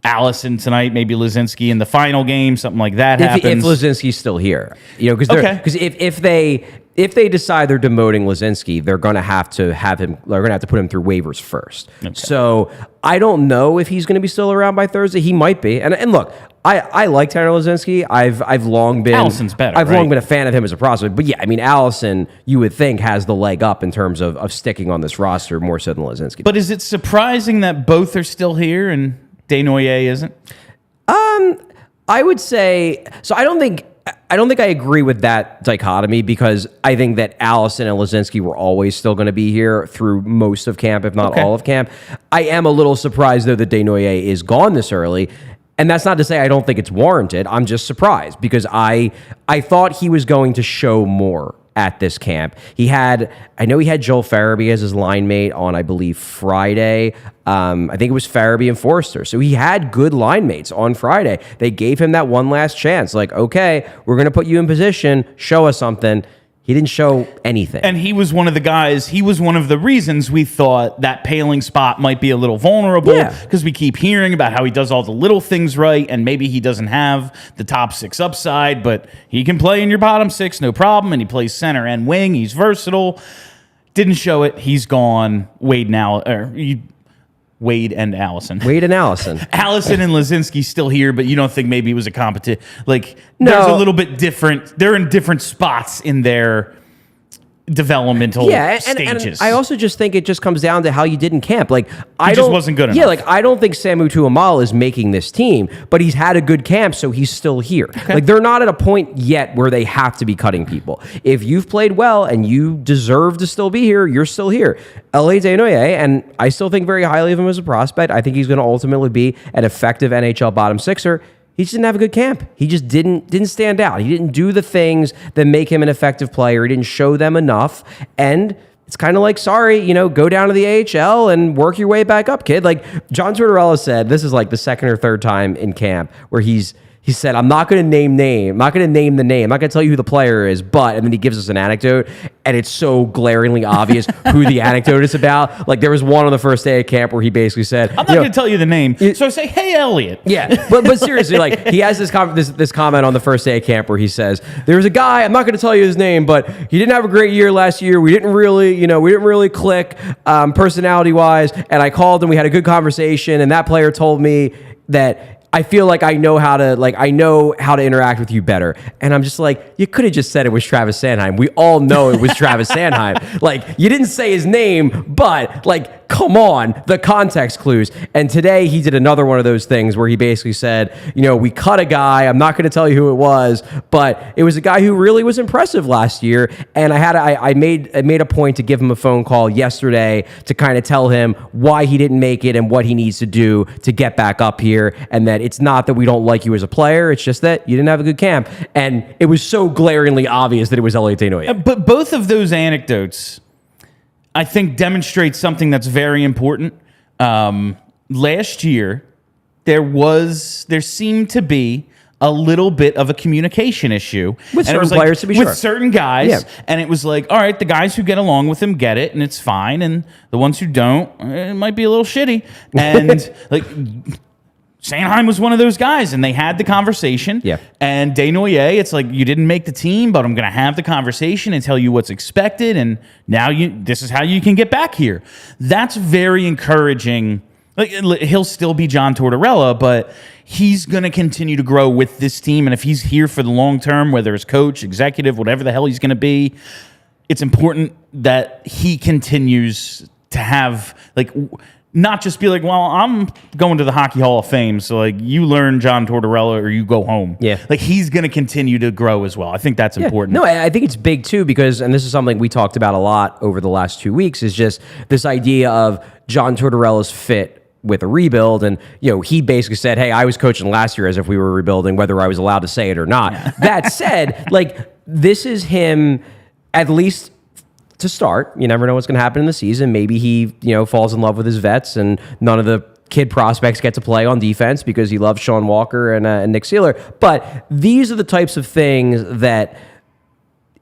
Allison tonight, maybe Lazinski in the final game, something like that happens. If Lazinski's still here, because if they decide they're demoting Lazinski, they're going to have to have him. They're going to have to put him through waivers first. Okay. So I don't know if he's going to be still around by Thursday. He might be. And look, I like Tanner Lazinski. I've long been Allison's better. I've long been a fan of him as a prospect. But yeah, I mean, Allison, you would think has the leg up in terms of sticking on this roster more so than Lazinski. But is it surprising that both are still here and Desnoyers isn't? I would say so. I don't think I agree with that dichotomy because I think that Allison and Lazinski were always still going to be here through most of camp, if not all of camp. I am a little surprised, though, that Desnoyers is gone this early. And that's not to say I don't think it's warranted. I'm just surprised because I thought he was going to show more at this camp. I know he had Joel Farabee as his line mate on, I believe, Friday. I think it was Farabee and Foerster. So he had good line mates on Friday. They gave him that one last chance. Like, okay, we're going to put you in position. Show us something. He didn't show anything. And he was one of the guys, he was one of the reasons we thought that Paling spot might be a little vulnerable because we keep hearing about how he does all the little things right and maybe he doesn't have the top 6 upside, but he can play in your bottom 6, no problem, and he plays center and wing. He's versatile. Didn't show it. He's gone. Wade and Allison. Allison and Lazinski still here, but you don't think maybe it was a competition? Like, there's a little bit different. They're in different spots in their developmental stages. And I also just think it just comes down to how you did in camp. Like, He just wasn't good enough. Yeah, like I don't think Samu Tuamal is making this team, but he's had a good camp, so he's still here. Okay. Like they're not at a point yet where they have to be cutting people. If you've played well and you deserve to still be here, you're still here. L.A. Desnoyers, and I still think very highly of him as a prospect. I think he's going to ultimately be an effective NHL bottom sixer. He just didn't have a good camp. He just didn't stand out. He didn't do the things that make him an effective player. He didn't show them enough. And it's kind of like, sorry, go down to the AHL and work your way back up, kid. Like John Tortorella said, this is like the second or third time in camp where he said, I'm not going to name the name. I'm not going to tell you who the player is, and then he gives us an anecdote, and it's so glaringly obvious who the anecdote is about. Like, there was one on the first day of camp where he basically said, I'm not going to tell you the name. So I say, hey, Elliot. Yeah, but seriously, like, he has this comment on the first day of camp where he says, there's a guy, I'm not going to tell you his name, but he didn't have a great year last year. We didn't really click personality-wise, and I called him, we had a good conversation, and that player told me that I feel like I know how to interact with you better. And I'm just like, you could have just said it was Travis Sanheim. We all know it was Travis Sanheim. Like, you didn't say his name, but like, come on, the context clues. And today he did another one of those things where he basically said, we cut a guy. I'm not going to tell you who it was, but it was a guy who really was impressive last year. And I made a point to give him a phone call yesterday to kind of tell him why he didn't make it and what he needs to do to get back up here. And that it's not that we don't like you as a player. It's just that you didn't have a good camp. And it was so glaringly obvious that it was Elliot Desnoyers. But both of those anecdotes, I think, demonstrate something that's very important. Last year, there seemed to be a little bit of a communication issue. With And it certain was players, to be with sure. certain guys. Yeah. And it was like, all right, the guys who get along with him get it, and it's fine. And the ones who don't, it might be a little shitty. And like Sanheim was one of those guys, and they had the conversation. Yeah. And Desnoyers, it's like, you didn't make the team, but I'm going to have the conversation and tell you what's expected, and now this is how you can get back here. That's very encouraging. Like, he'll still be John Tortorella, but he's going to continue to grow with this team, and if he's here for the long term, whether it's coach, executive, whatever the hell he's going to be, it's important that he continues to have, like, not just be like, well, I'm going to the Hockey Hall of Fame, so like you learn John Tortorella or you go home. Yeah. Like he's going to continue to grow as well. I think that's important. No, I think it's big too because, and this is something we talked about a lot over the last 2 weeks, is just this idea of John Tortorella's fit with a rebuild. And, he basically said, hey, I was coaching last year as if we were rebuilding, whether I was allowed to say it or not. That said, like this is him at least to start. You never know what's going to happen in the season. Maybe he, falls in love with his vets and none of the kid prospects get to play on defense because he loves Sean Walker and Nick Seeler. But these are the types of things that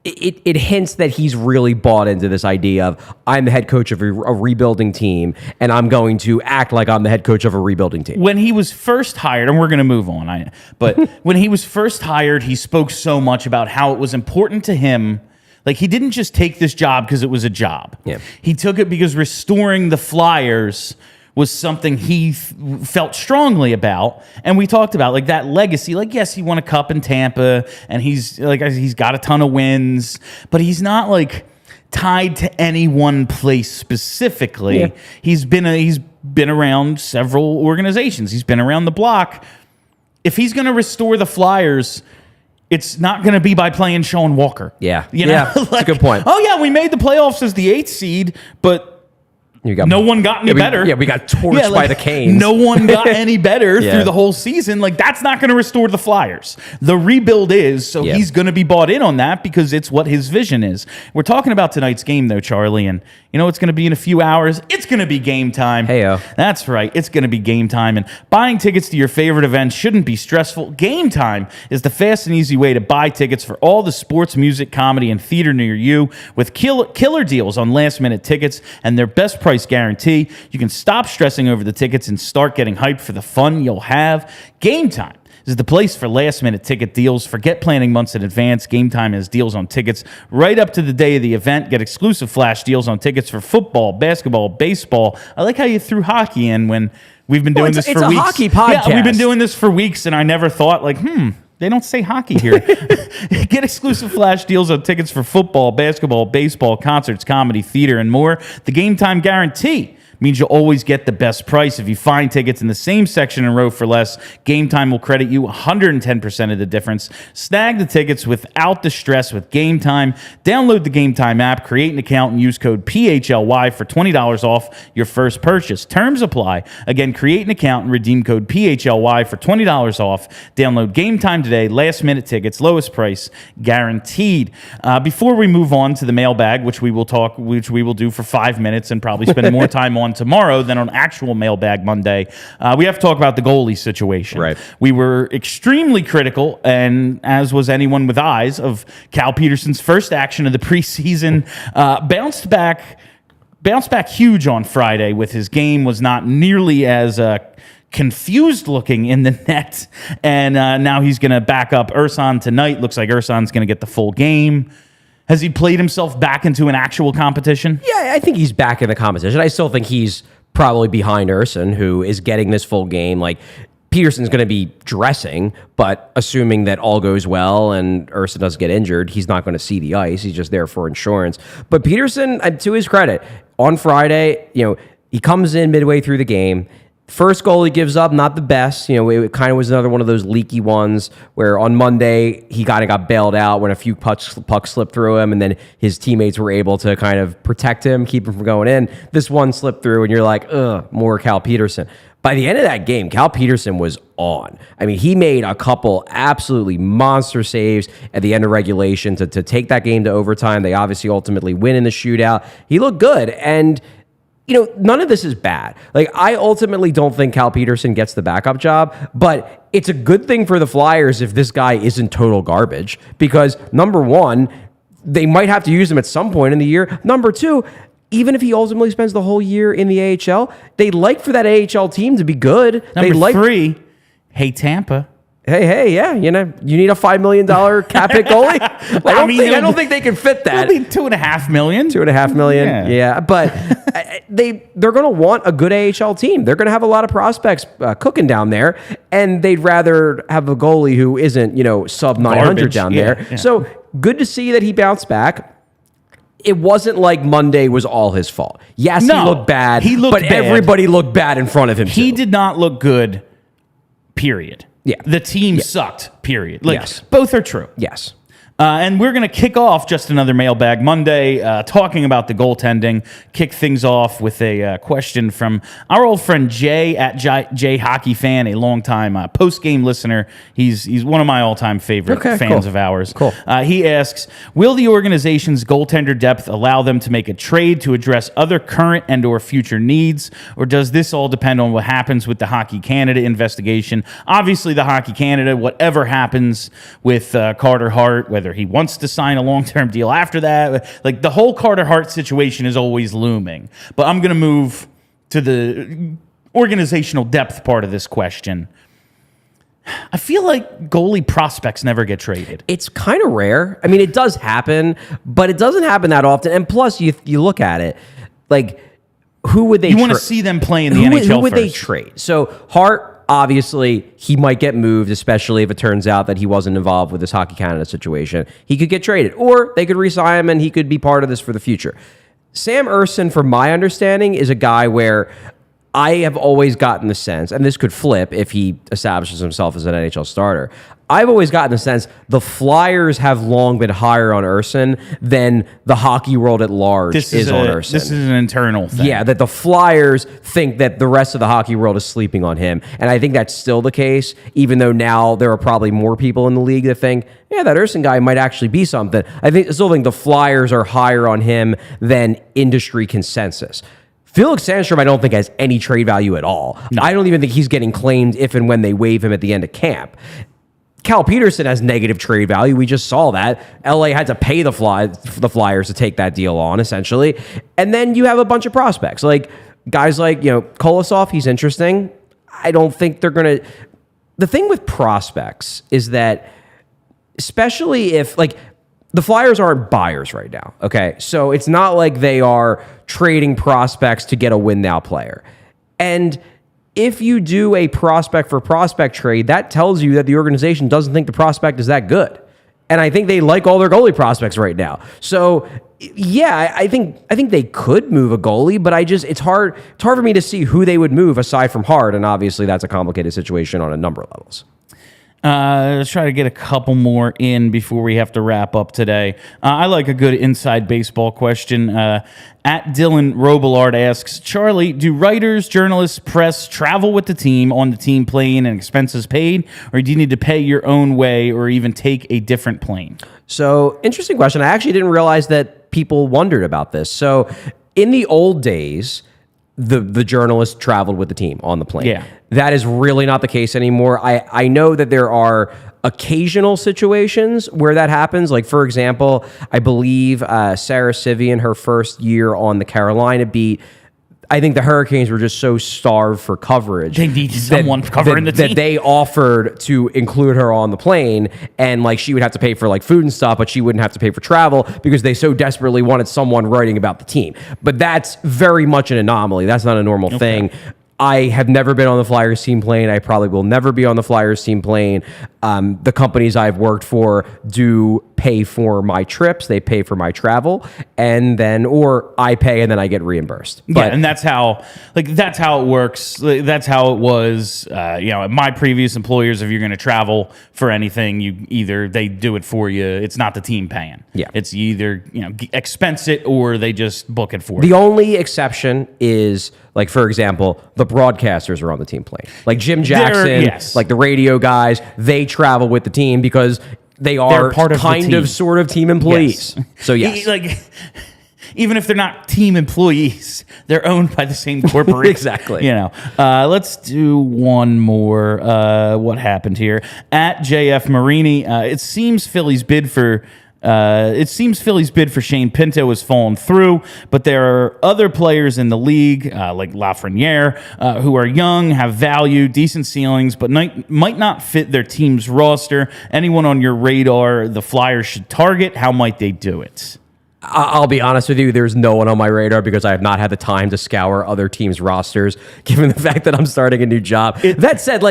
it hints that he's really bought into this idea of I'm the head coach of a rebuilding team and I'm going to act like I'm the head coach of a rebuilding team. When he was first hired, and we're going to move on, but when he was first hired, he spoke so much about how it was important to him. Like, he didn't just take this job because it was a job. Yeah. He took it because restoring the Flyers was something he felt strongly about. And we talked about, like, that legacy. Like, yes, he won a cup in Tampa, and he's got a ton of wins, but he's not, like, tied to any one place specifically. Yeah. He's been around several organizations. He's been around the block. If he's going to restore the Flyers, it's not going to be by playing Sean Walker. Yeah. Like, that's a good point. Oh, yeah, we made the playoffs as the 8th seed, but no one got any better. We got torched by the Canes. No one got any better Yeah. through the whole season. Like, that's not going to restore the Flyers. The rebuild is, so he's going to be bought in on that because it's what his vision is. We're talking about tonight's game, though, Charlie, and you know it's going to be in a few hours. It's going to be game time. Hey-o. That's right. It's going to be game time, and buying tickets to your favorite event shouldn't be stressful. Game Time is the fast and easy way to buy tickets for all the sports, music, comedy, and theater near you with killer deals on last-minute tickets and their best price guarantee. You can stop stressing over the tickets and start getting hyped for the fun you'll have. Game Time is the place for last-minute ticket deals. Forget planning months in advance. Game Time has deals on tickets right up to the day of the event. Get exclusive flash deals on tickets for football, basketball, baseball. I like how you threw hockey in when we've been doing this for weeks. It's a hockey podcast. Yeah, we've been doing this for weeks, and I never thought, like, they don't say hockey here. Get exclusive flash deals on tickets for football, basketball, baseball, concerts, comedy, theater, and more. The Game Time guarantee means you'll always get the best price. If you find tickets in the same section and row for less, Game Time will credit you 110% of the difference. Snag the tickets without the stress with Game Time. Download the Game Time app, create an account, and use code PHLY for $20 off your first purchase. Terms apply. Again, create an account and redeem code PHLY for $20 off. Download Game Time today. Last minute tickets, lowest price guaranteed. Before we move on to the mailbag, which we will do for 5 minutes and probably spend more time on tomorrow than on actual Mailbag Monday, we have to talk about the goalie situation. Right. We were extremely critical, and as was anyone with eyes, of Cal Peterson's first action of the preseason. Bounced back huge on Friday with his game, was not nearly as confused looking in the net, and now he's going to back up Ursan tonight. Looks like Ursan's going to get the full game. Has he played himself back into an actual competition? Yeah, I think he's back in the competition. I still think he's probably behind Ursan, who is getting this full game. Like, Peterson's going to be dressing, but assuming that all goes well and Ursan doesn't get injured, he's not going to see the ice. He's just there for insurance. But Peterson, to his credit, on Friday, he comes in midway through the game. First goal he gives up, not the best. It kind of was another one of those leaky ones where on Monday he kind of got bailed out when a few pucks slipped through him, and then his teammates were able to kind of protect him, keep him from going in. This one slipped through, and you're like, more Cal Peterson. By the end of that game, Cal Peterson was on. I mean, he made a couple absolutely monster saves at the end of regulation to take that game to overtime. They obviously ultimately win in the shootout. He looked good, and none of this is bad. Like, I ultimately don't think Cal Peterson gets the backup job, but it's a good thing for the Flyers if this guy isn't total garbage, because number one, they might have to use him at some point in the year. Number two, even if he ultimately spends the whole year in the AHL, they'd like for that AHL team to be good. Number three, hey, Tampa. Hey, yeah, you need a $5 million cap hit goalie. I don't think they can fit that. It'll be $2.5 million. $2.5 million. Yeah, but they're going to want a good AHL team. They're going to have a lot of prospects cooking down there, and they'd rather have a goalie who isn't sub 900 down there. Yeah. So good to see that he bounced back. It wasn't like Monday was all his fault. Yes, he looked bad. But everybody looked bad in front of him. He did not look good. Period. Yeah. The team sucked, period. Yes. Both are true. Yes. And we're going to kick off just another Mailbag Monday, talking about the goaltending. Kick things off with a question from our old friend Jay at Jay Hockey Fan, a longtime post-game listener. He's one of my all-time favorite fans of ours. Cool. He asks, will the organization's goaltender depth allow them to make a trade to address other current and or future needs, or does this all depend on what happens with the Hockey Canada investigation? Obviously, the Hockey Canada, whatever happens with Carter Hart, whether he wants to sign a long-term deal after that. Like, the whole Carter Hart situation is always looming. But I'm going to move to the organizational depth part of this question. I feel like goalie prospects never get traded. It's kind of rare. I mean, it does happen, but it doesn't happen that often. And plus, you look at it, like, who would they trade? You want to see them play in the NHL Who would first. they trade? So Hart, obviously, he might get moved, especially if it turns out that he wasn't involved with this Hockey Canada situation. He could get traded, or they could re-sign him and he could be part of this for the future. Sam Ersson, from my understanding, is a guy where I have always gotten the sense, and this could flip if he establishes himself as an NHL starter, I've always gotten the sense the Flyers have long been higher on Ersson than the hockey world at large is on Ersson. This is an internal thing. Yeah, that the Flyers think that the rest of the hockey world is sleeping on him. And I think that's still the case, even though now there are probably more people in the league that think, yeah, that Ersson guy might actually be something. I still think the Flyers are higher on him than industry consensus. Felix Sandstrom, I don't think, has any trade value at all. No. I don't even think he's getting claimed if and when they waive him at the end of camp. Cal Peterson has negative trade value. We just saw that. LA had to pay the Flyers to take that deal on, essentially. And then you have a bunch of prospects. Like, guys like, Kolosov, he's interesting. I don't think they're going to... The thing with prospects is that, especially if, the Flyers aren't buyers right now, okay? So it's not like they are trading prospects to get a win-now player. And if you do a prospect for prospect trade, that tells you that the organization doesn't think the prospect is that good. And I think they like all their goalie prospects right now. So yeah, I think they could move a goalie, but it's hard for me to see who they would move aside from Hart, and obviously that's a complicated situation on a number of levels. Let's try to get a couple more in before we have to wrap up today. I like a good inside baseball question. At Dylan Robillard asks, Charlie, do writers, journalists, press travel with the team on the team plane and expenses paid, or do you need to pay your own way or even take a different plane? So, interesting question. I actually didn't realize that people wondered about this. So, in the old days, the journalist traveled with the team on the plane. Yeah. That is really not the case anymore. I know that there are occasional situations where that happens. Like, for example, I believe Sarah Sivian, her first year on the Carolina beat, I think the Hurricanes were just so starved for coverage. They needed someone covering the team. That they offered to include her on the plane, and she would have to pay for food and stuff, but she wouldn't have to pay for travel because they so desperately wanted someone writing about the team. But that's very much an anomaly. That's not a normal thing. I have never been on the Flyers team plane. I probably will never be on the Flyers team plane. The companies I've worked for do pay for my trips. They pay for my travel, or I pay and then I get reimbursed. But, and that's how it works. That's how it was. At my previous employers, if you're going to travel for anything, they do it for you. It's not the team paying. Yeah, it's you either expense it or they just book it for you. The only exception is, for example, the broadcasters are on the team plane. Like Jim Jackson, the radio guys, they travel with the team because they are part of sort of team employees. Yes. So yes. even if they're not team employees, they're owned by the same corporation. Exactly. You know, let's do one more. What happened here at JF Marini? It seems Philly's bid for Shane Pinto has fallen through, but there are other players in the league like Lafreniere who are young, have value, decent ceilings, but might not fit their team's roster. Anyone on your radar the Flyers should target? How might they do it? I'll be honest with you, there's no one on my radar because I have not had the time to scour other teams' rosters, given the fact that I'm starting a new job. That said,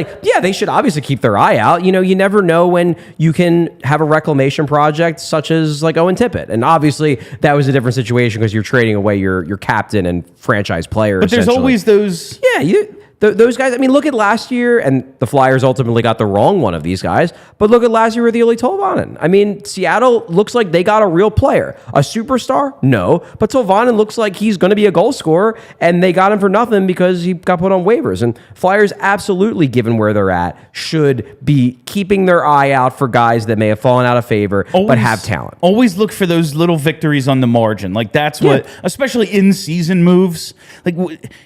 they should obviously keep their eye out. You know, you never know when you can have a reclamation project such as like Owen Tippett. And obviously that was a different situation because you're trading away your captain and franchise player. But there's always those... Yeah, those guys, I mean, look at last year, and the Flyers ultimately got the wrong one of these guys, but look at last year with Eeli Tolvanen. I mean, Seattle looks like they got a real player. A superstar? No. But Tolvanen looks like he's going to be a goal scorer, and they got him for nothing because he got put on waivers. And Flyers absolutely, given where they're at, should be keeping their eye out for guys that may have fallen out of favor, but have talent. Always look for those little victories on the margin. Like, that's what, especially in-season moves, like,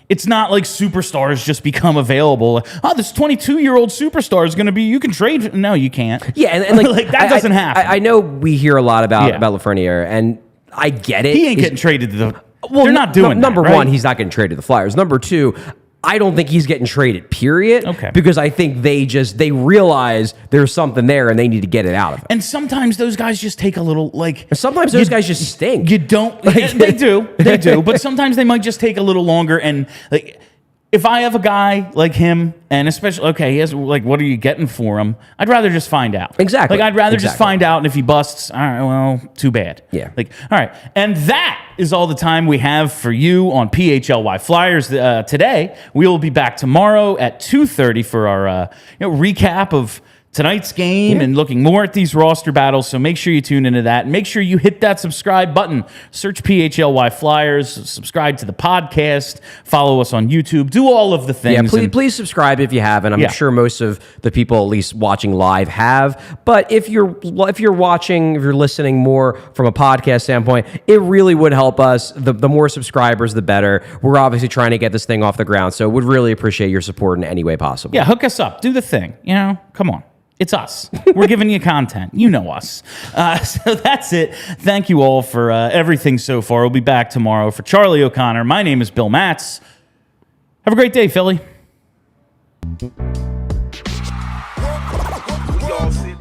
it's not like superstars just become available. Oh, this 22-year-old superstar is going to be, you can trade. No, you can't. Yeah, and like, that doesn't happen. I know we hear a lot about Lafreniere, and I get it. He ain't getting traded to the... Well, they're not doing that, Number right? one, he's not getting traded to the Flyers. Number two, I don't think he's getting traded, period. Okay. Because I think they realize there's something there and they need to get it out of him. And sometimes those guys just take a little, like... And sometimes those guys just stink. You don't... They do. But sometimes they might just take a little longer. And, like, if I have a guy like him, and especially, okay, he has, like, what are you getting for him? I'd rather just find out. Exactly. Like, I'd rather just find out, and if he busts, all right, well, too bad. Yeah. Like, all right. And that is all the time we have for you on PHLY Flyers today. We will be back tomorrow at 2:30 for our recap of tonight's game and looking more at these roster battles. So make sure you tune into that. Make sure you hit that subscribe button. Search PHLY Flyers. Subscribe to the podcast. Follow us on YouTube. Do all of the things. Yeah, please subscribe if you haven't. I'm sure most of the people at least watching live have. But if you're listening more from a podcast standpoint, it really would help us. The more subscribers, the better. We're obviously trying to get this thing off the ground, so would really appreciate your support in any way possible. Yeah, hook us up. Do the thing. Come on. It's us. We're giving you content. You know us. So that's it. Thank you all for everything so far. We'll be back tomorrow. For Charlie O'Connor, my name is Bill Matz. Have a great day, Philly.